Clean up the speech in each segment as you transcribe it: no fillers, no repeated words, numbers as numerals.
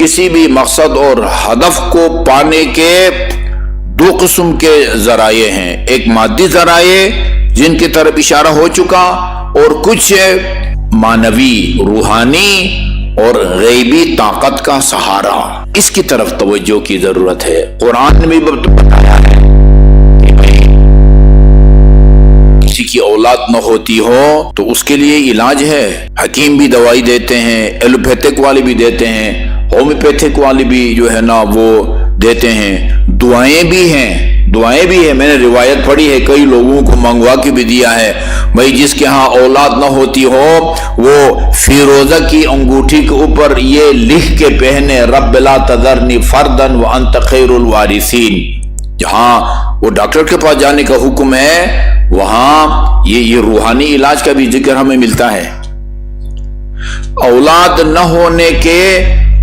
کسی بھی مقصد اور ہدف کو پانے کے دو قسم کے ذرائع ہیں، ایک مادی ذرائع جن کی طرف اشارہ ہو چکا، اور کچھ معنوی روحانی اور غیبی طاقت کا سہارا، اس کی طرف توجہ کی ضرورت ہے۔ قرآن نے بھی بتایا ہے کہ بھائی کسی کی اولاد نہ ہوتی ہو تو اس کے لیے علاج ہے، حکیم بھی دوائی دیتے ہیں، ایلوپیتھک والے بھی دیتے ہیں، ہومیوپیتھک والے بھی جو ہے نا وہ دیتے ہیں، دعائیں بھی ہیں، میں نے روایت پڑھی ہے، کئی لوگوں کو منگوا کے بھی دیا ہے، بھائی جس کے ہاں اولاد نہ ہوتی ہو وہ فیروزہ کی انگوٹھی کے اوپر یہ لکھ کے پہنے، رب لا تذرنی فردا وانت خیر الوارثین۔ جہاں وہ ڈاکٹر کے پاس جانے کا حکم ہے وہاں یہ روحانی علاج کا بھی ذکر ہمیں ملتا ہے۔ اولاد نہ ہونے کے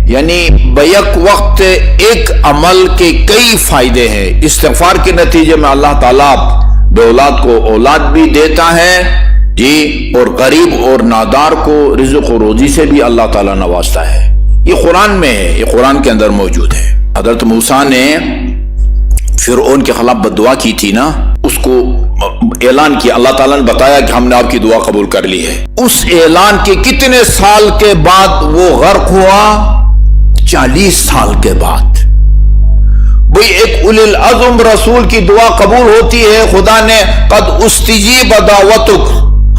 یعنی بیک وقت ایک عمل کے کئی فائدے ہیں۔ استغفار کے نتیجے میں اللہ تعالیٰ بے اولاد کو اولاد بھی دیتا ہے جی، اور غریب اور نادار کو رزق و روزی سے بھی اللہ تعالیٰ نوازتا ہے۔ یہ قرآن میں ہے، یہ قرآن کے اندر موجود ہے۔ حضرت موسیٰ نے فرعون کے خلاف بددعا کی تھی نا، اس کو اعلان کیا، اللہ تعالیٰ نے بتایا کہ ہم نے آپ کی دعا قبول کر لی ہے۔ اس اعلان کے کتنے سال کے بعد وہ غرق ہوا؟ 40 سال کے بعد۔ بھئی ایک اولی العزم رسول کی دعا قبول ہوتی ہے، خدا نے قد استجیب دعوتک،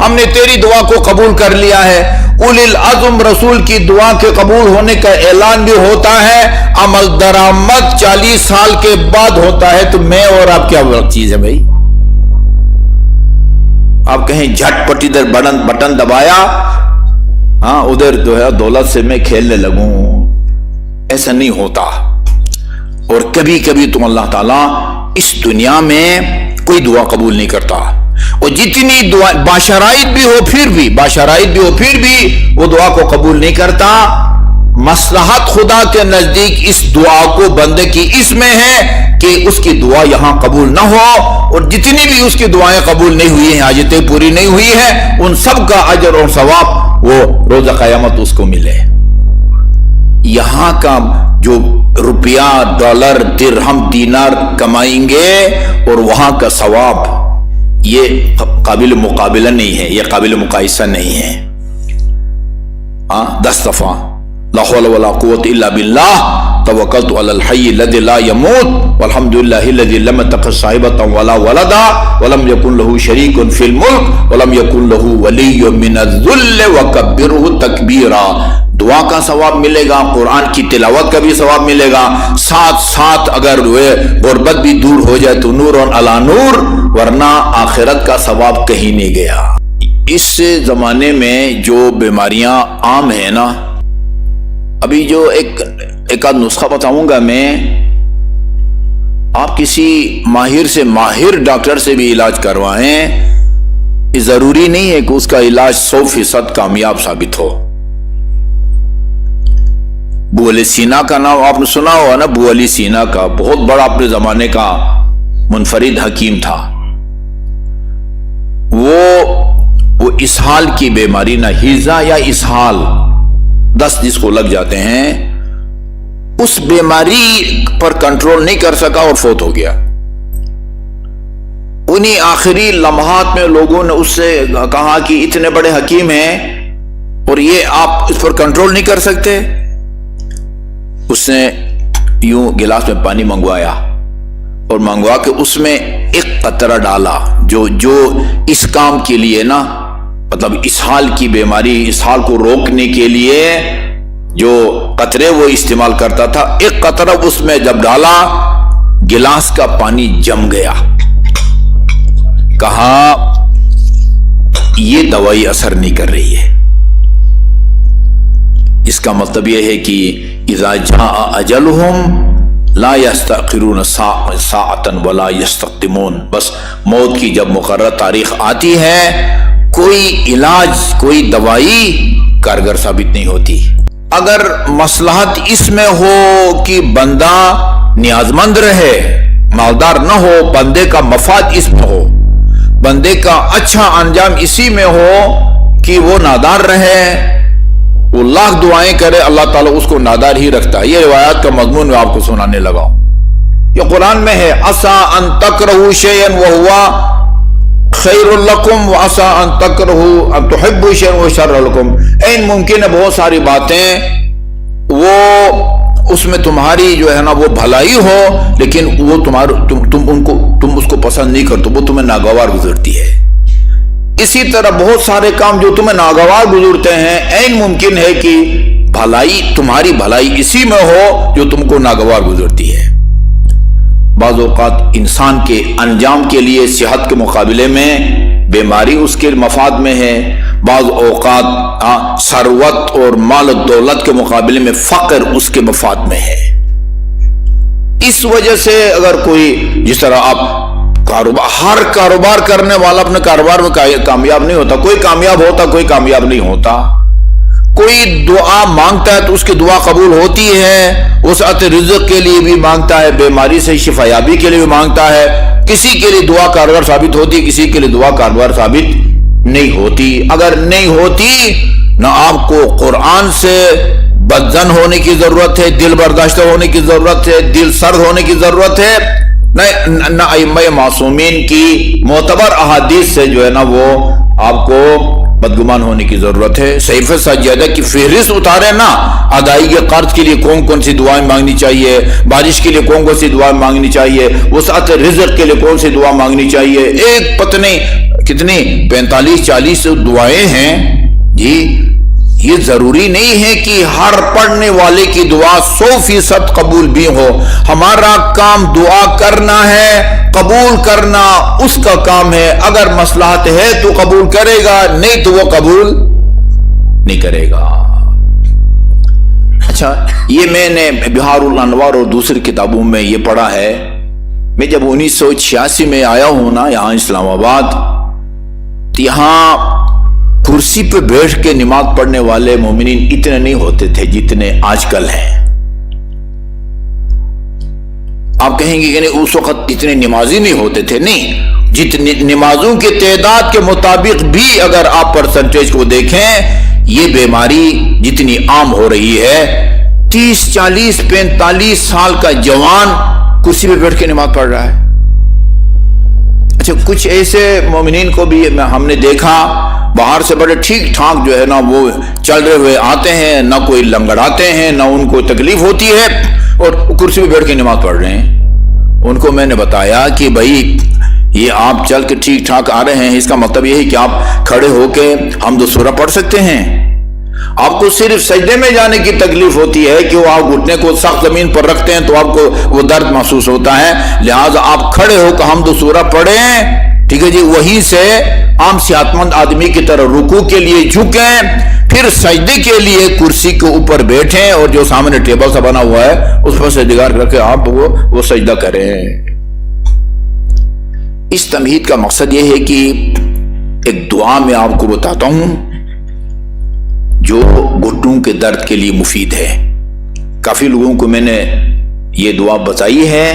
ہم نے تیری دعا کو قبول کر لیا ہے۔ اولی العزم رسول کی دعا کے قبول ہونے کا اعلان بھی ہوتا ہے، عمل درآمد 40 سال کے بعد ہوتا ہے، تو میں اور آپ کیا چیز ہے بھائی؟ آپ کہیں جھٹ پٹ ادھر بٹن دبایا، ہاں ادھر جو ہے دولت سے میں کھیلنے لگوں، ایسا نہیں ہوتا۔ اور کبھی کبھی تو اللہ تعالیٰ اس دنیا میں کوئی دعا قبول نہیں کرتا، اور جتنی دعا باشرائط بھی ہو پھر بھی وہ دعا کو قبول نہیں کرتا۔ مصلحت خدا کے نزدیک اس دعا کو بندے کی اس میں ہے کہ اس کی دعا یہاں قبول نہ ہو، اور جتنی بھی اس کی دعائیں قبول نہیں ہوئی ہیں، حاجتیں پوری نہیں ہوئی ہیں، ان سب کا اجر اور ثواب وہ روز قیامت اس کو ملے۔ یہاں کا جو روپیہ، ڈالر، درہم، دینار کمائیں گے اور وہاں کا ثواب، یہ قابل مقابلہ نہیں ہے، یہ قابل مقایسہ نہیں ہے۔ 10 دفعہ لا حول ولا قوة الا باللہ توکلت علی الحی الذی لا يموت والحمد للہ الذی لم يتخذ صاحبة ولا ولدا ولم يكن له شریک فی الملک ولم يكن له ولی من الذل وکبرہ تکبیرا۔ دعا کا ثواب ملے گا، قرآن کی تلاوت کا بھی ثواب ملے گا، ساتھ اگر غربت بھی دور ہو جائے تو نور علی نور، ورنہ آخرت کا ثواب کہیں نہیں گیا۔ اس زمانے میں جو بیماریاں عام ہیں نا، ابھی جو ایک آدھ نسخہ بتاؤں گا میں، آپ کسی ماہر ڈاکٹر سے بھی علاج کروائیں، یہ ضروری نہیں ہے کہ اس کا علاج 100% کامیاب ثابت ہو۔ ابو علی سینا کا نام آپ نے سنا ہوا نا، ابو علی سینا کا بہت بڑا اپنے زمانے کا منفرد حکیم تھا۔ وہ اسہال کی بیماری، نہ ہیضہ یا اسہال، دست جس کو لگ جاتے ہیں، اس بیماری پر کنٹرول نہیں کر سکا اور فوت ہو گیا۔ انہی آخری لمحات میں لوگوں نے اس سے کہا کہ اتنے بڑے حکیم ہیں اور یہ آپ اس پر کنٹرول نہیں کر سکتے؟ اس نے یوں گلاس میں پانی منگوایا اور منگوا کے اس میں ایک قطرہ ڈالا، جو اس کام کے لیے نا، مطلب اسہال کی بیماری، اسہال کو روکنے کے لیے جو قطرے وہ استعمال کرتا تھا، ایک قطرہ اس میں جب ڈالا گلاس کا پانی جم گیا۔ کہا یہ دوائی اثر نہیں کر رہی ہے۔ اس کا مطلب یہ ہے کہ اذا جاء اجلہم لا یستأخرون ساعتا ولا یستقدمون، بس موت کی جب مقررہ تاریخ آتی ہے، کوئی علاج، کوئی دوائی کارگر ثابت نہیں ہوتی۔ اگر مصلحت اس میں ہو کہ بندہ نیاز مند رہے، مالدار نہ ہو، بندے کا مفاد اس میں ہو، بندے کا اچھا انجام اسی میں ہو کہ وہ نادار رہے، وہ لاکھ دعائیں کرے اللہ تعالیٰ اس کو نادار ہی رکھتا ہے۔ یہ روایات کا مضمون میں آپ کو سنانے لگا ہوں۔ یہ قرآن میں ہے، عسیٰ ان تکرہوا شیئا وہو خیر لکم وعسیٰ ان تکرہوا ان تحبوا شیئا وہو شر لکم۔ این ممکن ہے بہت ساری باتیں وہ اس میں تمہاری جو ہے نا وہ بھلائی ہو، لیکن وہ تم اس کو پسند نہیں کرتے، وہ تمہیں ناگوار گزرتی ہے۔ اسی طرح بہت سارے کام جو تمہیں ناگوار گزرتے ہیں، عین ممکن ہے کہ بھلائی تمہاری بھلائی اسی میں ہو جو تم کو ناگوار گزرتی ہے۔ بعض اوقات انسان کے انجام کے لیے صحت کے مقابلے میں بیماری اس کے مفاد میں ہے، بعض اوقات ثروت اور مال و دولت کے مقابلے میں فقر اس کے مفاد میں ہے۔ اس وجہ سے اگر کوئی، جس طرح آپ ہر کاروبار کرنے والا اپنے کاروبار میں کامیاب نہیں ہوتا، کوئی کامیاب ہوتا کوئی کامیاب نہیں ہوتا، کوئی دعا مانگتا ہے تو اس کی دعا قبول ہوتی ہے، وسعت رزق کے لیے بھی مانگتا ہے، بیماری سے شفا یابی کے لیے بھی مانگتا ہے، کسی کے لیے دعا کارگر ثابت ہوتی، کسی کے لیے دعا کارگر ثابت نہیں ہوتی۔ اگر نہیں ہوتی نہ آپ کو قرآن سے بدزن ہونے کی ضرورت ہے، دل برداشتہ ہونے کی ضرورت ہے، دل سرد ہونے کی ضرورت ہے، نہ ائمہ معصومین کی معتبر احادیث سے جو ہے نا وہ آپ کو بدگمان ہونے کی ضرورت ہے۔ صحیفہ سجادہ کی فہرست اتارے نا، ادائیگی قرض کے لیے کون کون سی دعائیں مانگنی چاہیے، بارش کے لیے کون کون سی دعائیں مانگنی چاہیے، وسعت رزق کے لیے کون سی دعا مانگنی چاہیے، ایک پتنی کتنی 45-40 دعائیں ہیں جی۔ یہ ضروری نہیں ہے کہ ہر پڑھنے والے کی دعا 100% قبول بھی ہو۔ ہمارا کام دعا کرنا ہے، قبول کرنا اس کا کام ہے۔ اگر مصلحت ہے تو قبول کرے گا، نہیں تو وہ قبول نہیں کرے گا۔ اچھا، یہ میں نے بہار الانوار اور دوسری کتابوں میں یہ پڑھا ہے۔ میں جب 1986 میں آیا ہوں نا یہاں اسلام آباد، یہاں کرسی پہ بیٹھ کے نماز پڑھنے والے مومنین اتنے نہیں ہوتے تھے جتنے آج کل ہیں۔ آپ کہیں گے کہ نہیں اس وقت اتنے نمازی نہیں ہوتے تھے، نہیں، جتنی نمازوں کی تعداد کے مطابق بھی اگر آپ پرسنٹیج کو دیکھیں، یہ بیماری جتنی عام ہو رہی ہے، 30 40 45 سال کا جوان کرسی پہ بیٹھ کے نماز پڑھ رہا ہے۔ اچھا، کچھ ایسے مومنین کو بھی ہم نے دیکھا باہر سے بڑے ٹھیک ٹھاک جو ہے نا وہ چل رہے ہوئے آتے ہیں، نہ کوئی لنگڑاتے ہیں، نہ ان کو تکلیف ہوتی ہے، اور کرسی پہ بیٹھ کے نماز پڑھ رہے ہیں۔ ان کو میں نے بتایا کہ بھائی یہ آپ چل کے ٹھیک ٹھاک آ رہے ہیں، اس کا مطلب یہ ہے کہ آپ کھڑے ہو کے حمد و سورہ پڑھ سکتے ہیں۔ آپ کو صرف سجدے میں جانے کی تکلیف ہوتی ہے کہ وہ آپ گھٹنے کو سخت زمین پر رکھتے ہیں تو آپ کو وہ درد محسوس ہوتا ہے، لہٰذا آپ کھڑے ہو کے حمد و سورہ پڑھیں، ٹھیک ہے جی، وہیں سے عام صحت مند آدمی کی طرح رکوع کے لیے جھکیں، پھر سجدے کے لیے کرسی کے اوپر بیٹھیں، اور جو سامنے ٹیبل سا بنا ہوا ہے اس پر سجدگار کر کے آپ وہ سجدہ کریں۔ اس تمہید کا مقصد یہ ہے کہ ایک دعا میں آپ کو بتاتا ہوں جو گھٹنوں کے درد کے لیے مفید ہے۔ کافی لوگوں کو میں نے یہ دعا بتائی ہے،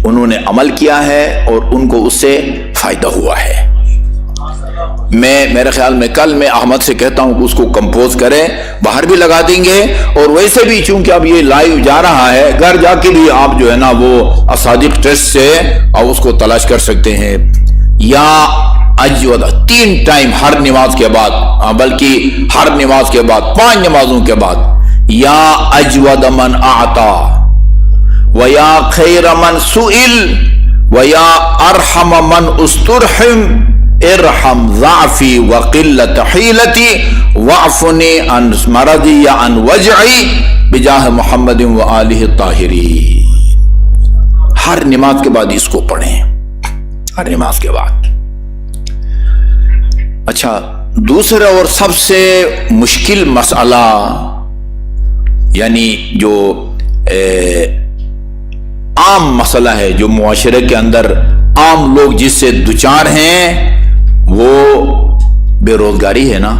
انہوں نے عمل کیا ہے اور ان کو اس سے فائدہ ہوا ہے۔ میرے خیال میں کل میں احمد سے کہتا ہوں کہ اس کو کمپوز کرے، باہر بھی لگا دیں گے، اور ویسے بھی چونکہ اب یہ لائیو جا رہا ہے، گھر جا کے بھی آپ جو ہے نا وہ اصادق ٹیسٹ سے آپ اس کو تلاش کر سکتے ہیں۔ یا اجود 3 ٹائم ہر نماز کے بعد، بلکہ ہر نماز کے بعد 5 نمازوں کے بعد، یا اجود من اعطا ویا خیر من سئل ویا ارحم من استرحم ارحم ضعفی وقلت حیلتی وعفنی عن مرضی یا عن وجعی بجاہ محمد وآلہ الطاہرین۔ ہر نماز کے بعد اس کو پڑھیں، ہر نماز کے بعد۔ اچھا، دوسرا اور سب سے مشکل مسئلہ، یعنی جو عام مسئلہ ہے، جو معاشرے کے اندر عام لوگ جس سے دوچار ہیں، وہ بے روزگاری ہے نا،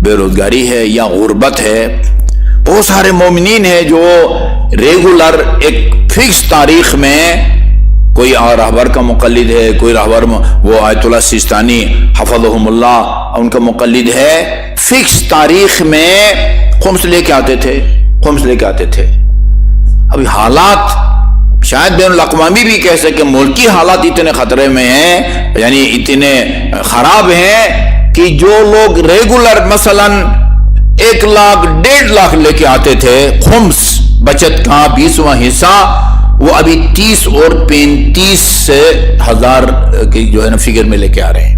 بے روزگاری ہے یا غربت ہے۔ بہت سارے مومنین ہیں جو ریگولر ایک فکس تاریخ میں کوئی رہبر کا مقلد ہے، کوئی رہبر وہ آیت اللہ سیستانی حفظہم اللہ ان کا مقلد ہے، فکس تاریخ میں خمس لے کے آتے تھے۔ ابھی حالات شاید بین الاقوامی بھی کہہ سکے، ملکی حالات اتنے خطرے میں ہیں، یعنی اتنے خراب ہیں کہ جو لوگ ریگولر مثلا 1 لاکھ 1.5 لاکھ لے کے آتے تھے خمس بچت کا 20واں حصہ، وہ ابھی 30 اور 35 ہزار کی جو ہے نا فگر میں لے کے آ رہے ہیں۔